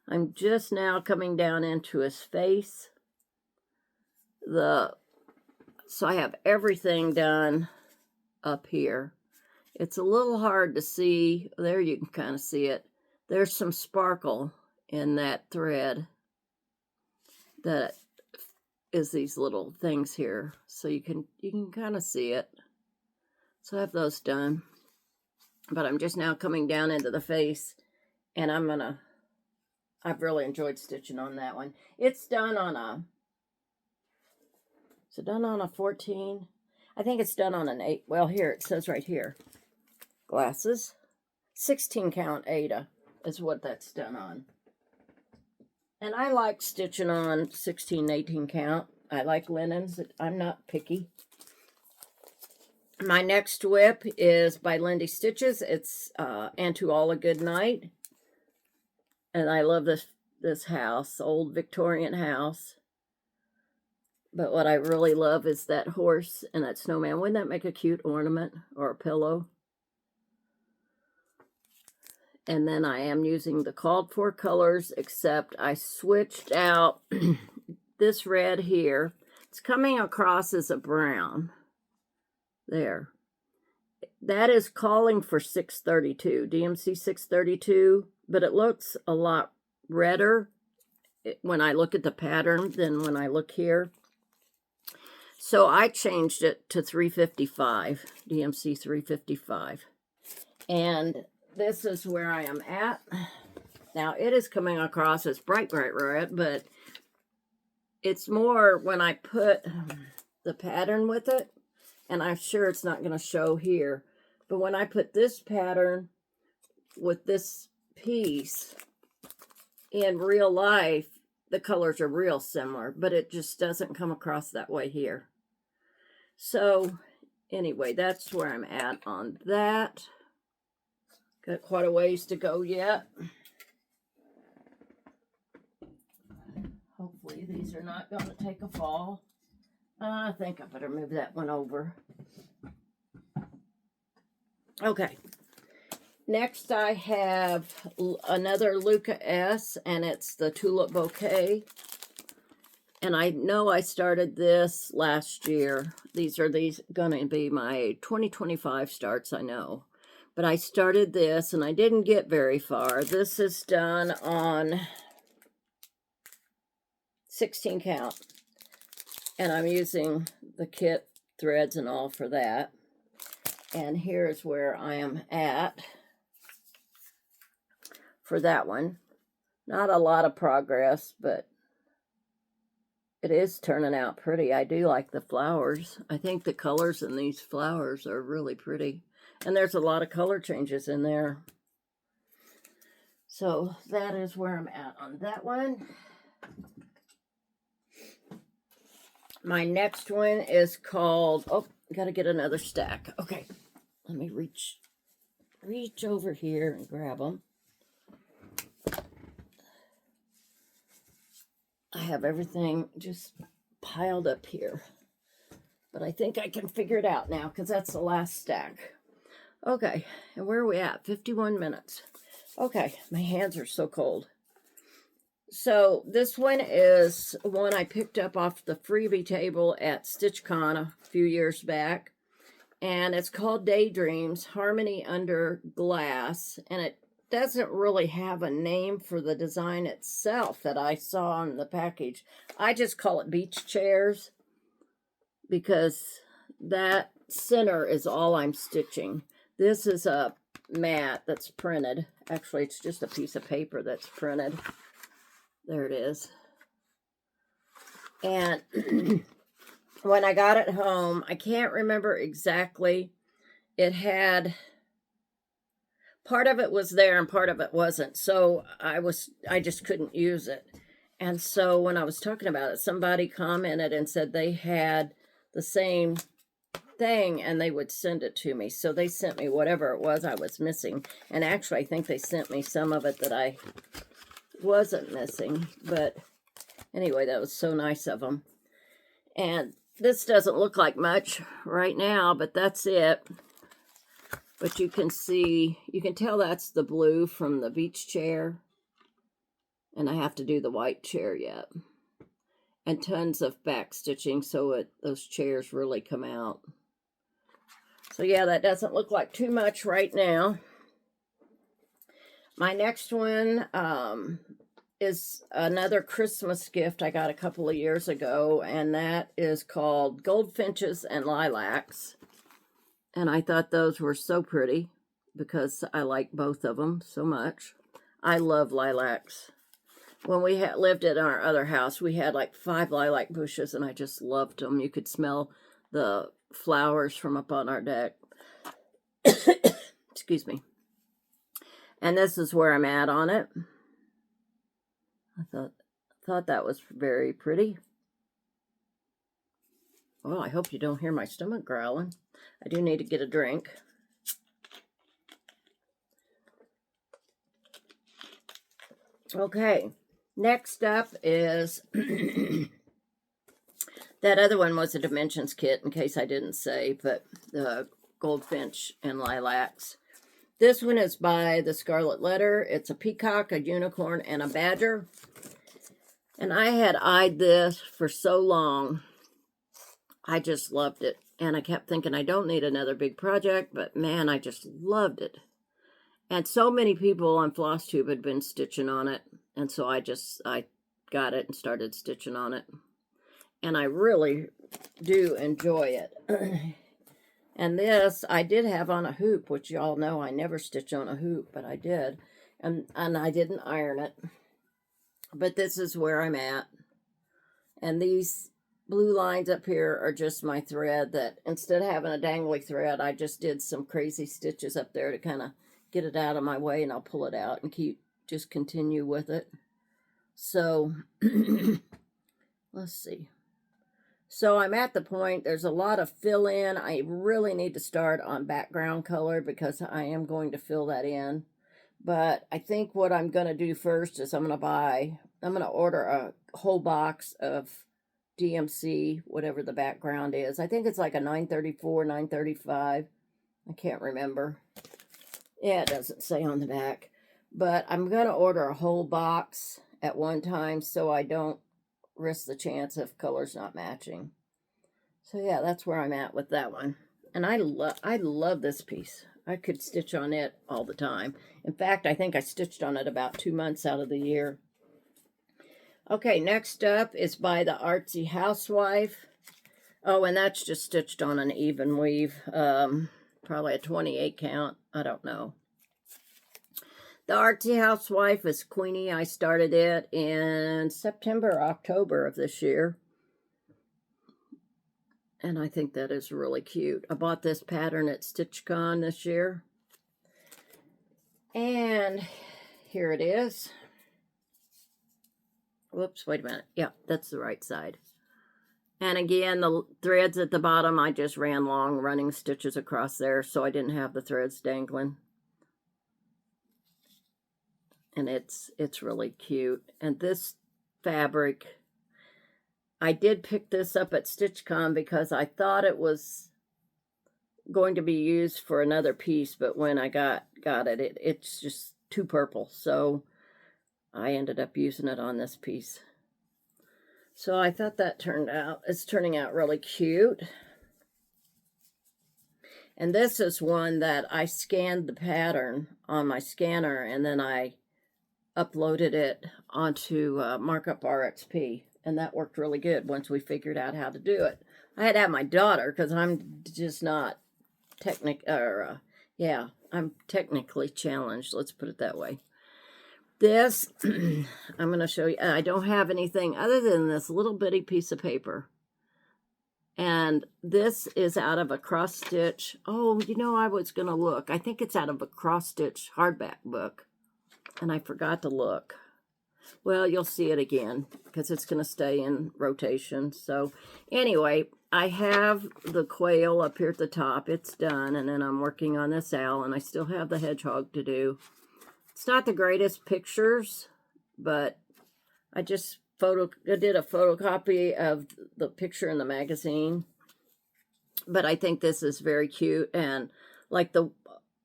I'm just now coming down into his face. So I have everything done up here. It's a little hard to see. There you can kind of see it. There's some sparkle in that thread that is these little things here. So you can kind of see it. So I have those done. But I'm just now coming down into the face, and I've really enjoyed stitching on that one. It's done on is it done on a 14? I think it's done on an 8. Well, here, it says right here. Glasses. 16 count Aida is what that's done on. And I like stitching on 16, 18 count. I like linens. I'm not picky. My next whip is by Lindy Stitches. It's And to All a Good Night. And I love this house, old Victorian house. But what I really love is that horse and that snowman. Wouldn't that make a cute ornament or a pillow? And then I am using the called for colors, except I switched out this red here. It's coming across as a brown. There. That is calling for 632, DMC 632, but it looks a lot redder when I look at the pattern than when I look here. So I changed it to 355, DMC 355. And this is where I am at. Now, it is coming across as bright, bright red, but it's more when I put the pattern with it, and I'm sure it's not going to show here, but when I put this pattern with this piece in real life, the colors are real similar, but it just doesn't come across that way here. So, anyway, that's where I'm at on that. Got quite a ways to go yet. Hopefully these are not going to take a fall. I think I better move that one over. Okay. Next I have another Luca S, and it's the Tulip Bouquet. And I know I started this last year. These are going to be my 2025 starts, I know. But I started this and I didn't get very far. This is done on 16 count. And I'm using the kit threads and all for that. And here's where I am at for that one. Not a lot of progress, but it is turning out pretty. I do like the flowers. I think the colors in these flowers are really pretty. And there's a lot of color changes in there. So that is where I'm at on that one. My next one is called, oh, got to get another stack. Okay, let me reach over here and grab them. I have everything just piled up here. But I think I can figure it out now because that's the last stack. Okay, and where are we at? 51 minutes. Okay, my hands are so cold. So this one is one I picked up off the freebie table at StitchCon a few years back. And it's called Daydreams, Harmony Under Glass. And it doesn't really have a name for the design itself that I saw on the package. I just call it beach chairs because that center is all I'm stitching. This is a mat that's printed. Actually, it's just a piece of paper that's printed. There it is. And when I got it home, I can't remember exactly. It had, part of it was there and part of it wasn't. So I just couldn't use it. And so when I was talking about it, somebody commented and said they had the same thing and they would send it to me. So they sent me whatever it was I was missing. And actually, I think they sent me some of it that I wasn't missing. But anyway, that was so nice of them. And this doesn't look like much right now, but that's it. But you can see, you can tell that's the blue from the beach chair. And I have to do the white chair yet. And tons of back stitching so those chairs really come out. So yeah, that doesn't look like too much right now. My next one is another Christmas gift I got a couple of years ago, and that is called Goldfinches and Lilacs. And I thought those were so pretty because I like both of them so much. I love lilacs. When we lived at our other house, we had like 5 lilac bushes, and I just loved them. You could smell the flowers from up on our deck. Excuse me. And this is where I'm at on it. I thought that was very pretty. Well, I hope you don't hear my stomach growling. I do need to get a drink. Okay, next up is that other one was a Dimensions kit, in case I didn't say, but the Goldfinch and Lilacs. This one is by the Scarlet Letter. It's a peacock, a unicorn, and a badger. And I had eyed this for so long. I just loved it. And I kept thinking, I don't need another big project, but man, I just loved it. And so many people on FlossTube had been stitching on it. And so I got it and started stitching on it. And I really do enjoy it. And this, I did have on a hoop, which y'all know I never stitch on a hoop, but I did. And I didn't iron it. But this is where I'm at. And these blue lines up here are just my thread that, instead of having a dangly thread, I just did some crazy stitches up there to kind of get it out of my way, and I'll pull it out and just continue with it. So, let's see. So I'm at the point, there's a lot of fill in. I really need to start on background color because I am going to fill that in. But I think what I'm going to do first is I'm going to order a whole box of DMC, whatever the background is. I think it's like a 934, 935. I can't remember. Yeah, it doesn't say on the back. But I'm going to order a whole box at one time so I don't risk the chance of colors not matching. So yeah, that's where I'm at with that one. And I love this piece. I could stitch on it all the time. In fact, I think I stitched on it about 2 months out of the year. Okay, next up is by the Artsy Housewife. Oh, and that's just stitched on an even weave. Probably a 28 count. I don't know. The Artsy Housewife is Queenie. I started it in September, October of this year. And I think that is really cute. I bought this pattern at StitchCon this year. And here it is. Whoops, wait a minute. Yeah, that's the right side. And again, the threads at the bottom, I just ran long running stitches across there so I didn't have the threads dangling. And it's really cute. And this fabric, I did pick this up at StitchCon because I thought it was going to be used for another piece, but when I got it, it's just too purple. So I ended up using it on this piece. So I thought that it's turning out really cute. And this is one that I scanned the pattern on my scanner and then I uploaded it onto Markup RXP. And that worked really good once we figured out how to do it. I had to have my daughter because I'm just not I'm technically challenged. Let's put it that way. This, I'm going to show you. I don't have anything other than this little bitty piece of paper. And this is out of a cross stitch. Oh, you know, I was going to look. I think it's out of a cross stitch hardback book. And I forgot to look. Well, you'll see it again because it's going to stay in rotation. So anyway, I have the quail up here at the top. It's done. And then I'm working on this owl. And I still have the hedgehog to do. It's not the greatest pictures, but I did a photocopy of the picture in the magazine. But I think this is very cute. And like the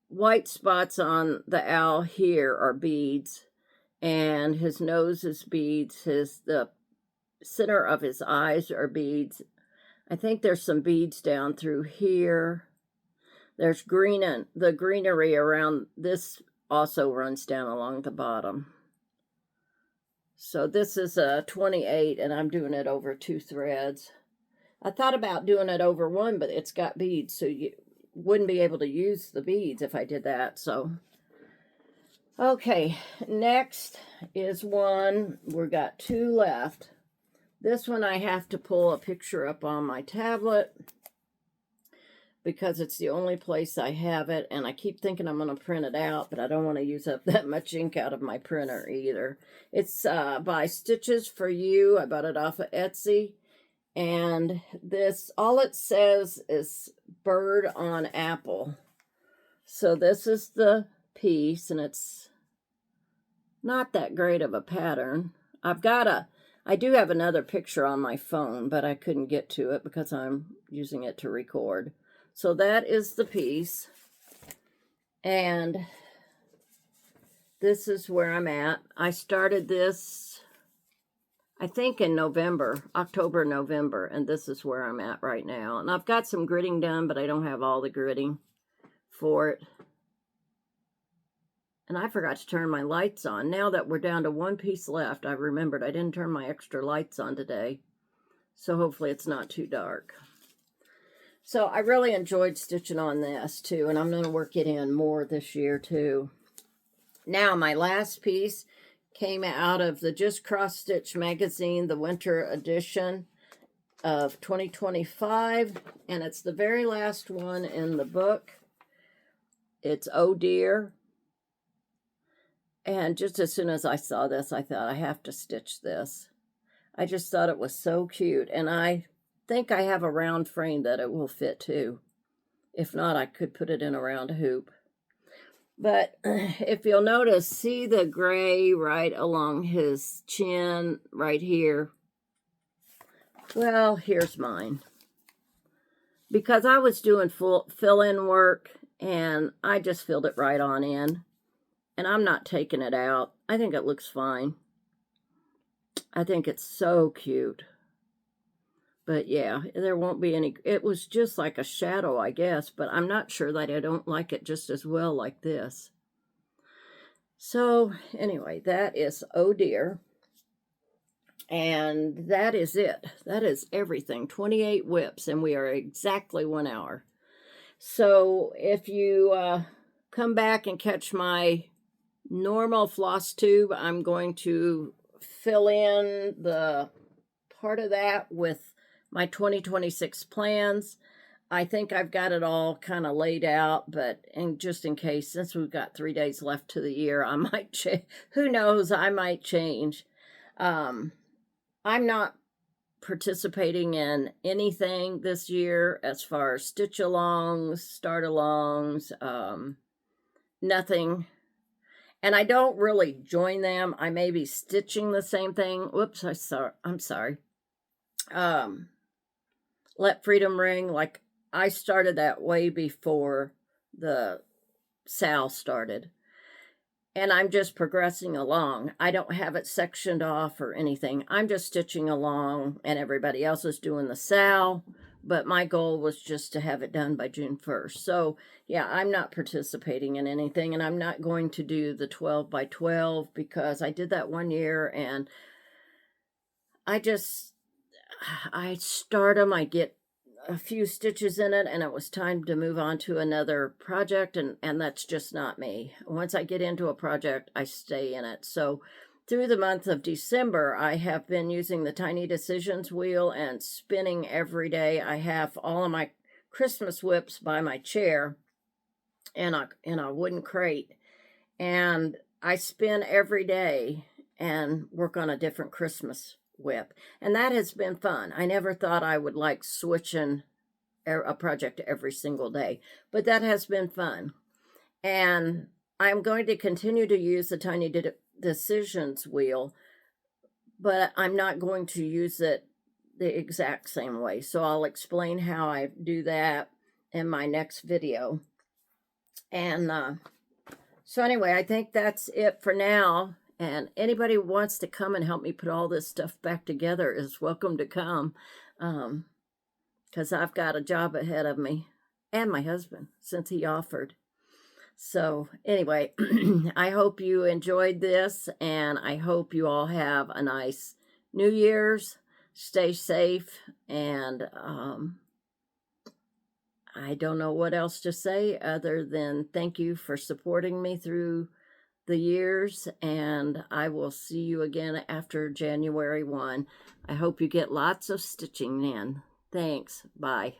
white spots on the owl here are beads. And his nose is beads. The center of his eyes are beads. I think there's some beads down through here. There's green, and the greenery around this also runs down along the bottom. So this is a 28 and I'm doing it over 2 threads. I thought about doing it over 1, but it's got beads, so you wouldn't be able to use the beads if I did that. So okay, next is one. We've got 2 left. This one I have to pull a picture up on my tablet because it's the only place I have it, and I keep thinking I'm going to print it out, but I don't want to use up that much ink out of my printer either. It's by Stitches for You. I bought it off of Etsy, and this, all it says is bird on apple. So this is the piece, and it's not that great of a pattern. I do have another picture on my phone, but I couldn't get to it because I'm using it to record. So that is the piece. And this is where I'm at. I started this, I think in October, November, and this is where I'm at right now. And I've got some gridding done, but I don't have all the gridding for it. And I forgot to turn my lights on. Now that we're down to 1 piece left, I remembered I didn't turn my extra lights on today. So hopefully it's not too dark. So I really enjoyed stitching on this too, and I'm going to work it in more this year too. Now my last piece came out of the Just Cross Stitch magazine, the winter edition of 2025, and it's the very last one in the book. It's Oh Dear. And just as soon as I saw this, I thought I have to stitch this. I just thought it was so cute, and I think I have a round frame that it will fit too. If not, I could put it in a round hoop. But if you'll notice, see the gray right along his chin right here? Well, here's mine. Because I was doing full fill-in work, and I just filled it right on in. And I'm not taking it out. I think it looks fine. I think it's so cute. But yeah, there won't be any, it was just like a shadow, I guess, but I'm not sure that I don't like it just as well like this. So anyway, that is Oh Dear. And that is it. That is everything. 28 whips, and we are exactly 1 hour. So if you come back and catch my normal floss tube, I'm going to fill in the part of that with my 2026 plans. I think I've got it all kind of laid out, but just in case, since we've got 3 days left to the year, I might change. Who knows? I might change. I'm not participating in anything this year as far as stitch alongs, start alongs, nothing. And I don't really join them. I may be stitching the same thing. Whoops, I'm sorry. Let Freedom Ring, like I started that way before the Sal started. And I'm just progressing along. I don't have it sectioned off or anything. I'm just stitching along, and everybody else is doing the Sal. But my goal was just to have it done by June 1st. So, yeah, I'm not participating in anything, and I'm not going to do the 12 by 12 because I did that 1 year, and I start them, I get a few stitches in it, and it was time to move on to another project, and that's just not me. Once I get into a project, I stay in it. So through the month of December, I have been using the Tiny Decisions wheel and spinning every day. I have all of my Christmas whips by my chair in a wooden crate, and I spin every day and work on a different Christmas whip, and that has been fun. I never thought I would like switching a project every single day, but that has been fun. And I'm going to continue to use the Tiny Decisions wheel, but I'm not going to use it the exact same way. So I'll explain how I do that in my next video. And so anyway, I think that's it for now. And anybody who wants to come and help me put all this stuff back together is welcome to come. Because I've got a job ahead of me, and my husband, since he offered. So anyway, I hope you enjoyed this, and I hope you all have a nice New Year's. Stay safe, and I don't know what else to say other than thank you for supporting me through the years, and I will see you again after January 1. I hope you get lots of stitching in. Thanks. Bye.